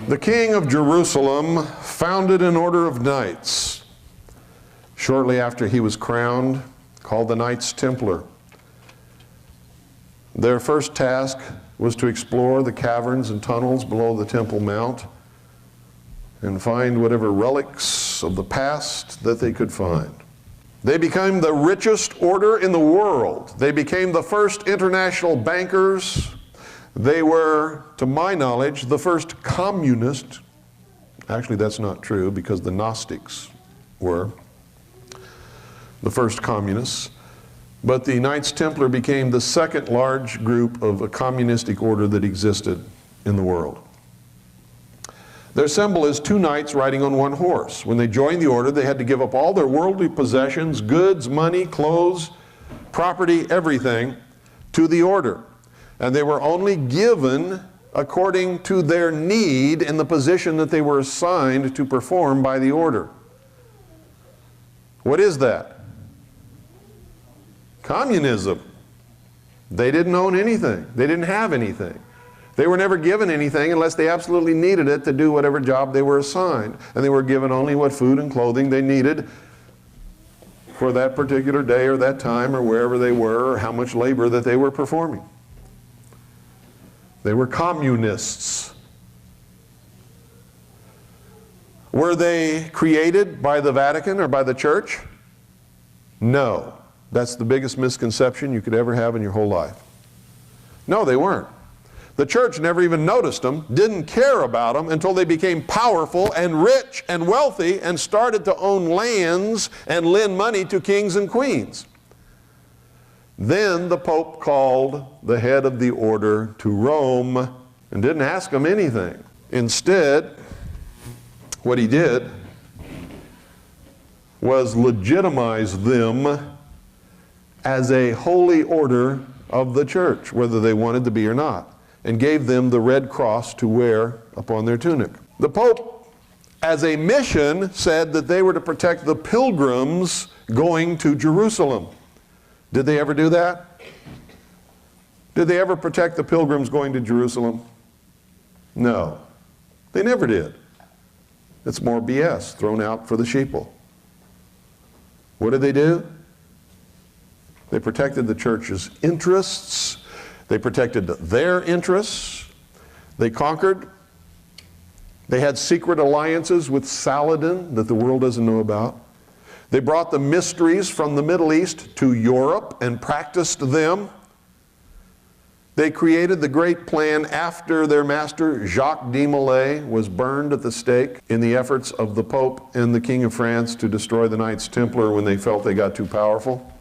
The king of Jerusalem founded an order of knights shortly after he was crowned, called the Knights Templar. Their first task was to explore the caverns and tunnels below the Temple Mount and find whatever relics of the past that they could find. They became the richest order in the world. They became the first international bankers. They were, to my knowledge, the first communist. Actually, that's not true because the Gnostics were the first communists. But the Knights Templar became the second large group of a communistic order that existed in the world. Their symbol is two knights riding on one horse. When they joined the order, they had to give up all their worldly possessions, goods, money, clothes, property, everything, to the order. And they were only given according to their need in the position that they were assigned to perform by the order. What is that? Communism. They didn't own anything. They didn't have anything. They were never given anything unless they absolutely needed it to do whatever job they were assigned. And they were given only what food and clothing they needed for that particular day or that time or wherever they were or how much labor that they were performing. They were communists. Were they created by the Vatican or by the church? No. That's the biggest misconception you could ever have in your whole life. No, they weren't. The church never even noticed them, didn't care about them until they became powerful and rich and wealthy and started to own lands and lend money to kings and queens. Then the Pope called the head of the order to Rome and didn't ask them anything. Instead, what he did was legitimize them as a holy order of the church, whether they wanted to be or not, and gave them the red cross to wear upon their tunic. The Pope, as a mission, said that they were to protect the pilgrims going to Jerusalem. Did they ever do that? Did they ever protect the pilgrims going to Jerusalem? No, they never did. It's more BS thrown out for the sheeple. What did they do? They protected the church's interests. They protected their interests. They conquered. They had secret alliances with Saladin that the world doesn't know about. They brought the mysteries from the Middle East to Europe and practiced them. They created the great plan after their master Jacques de Molay was burned at the stake in the efforts of the Pope and the King of France to destroy the Knights Templar when they felt they got too powerful.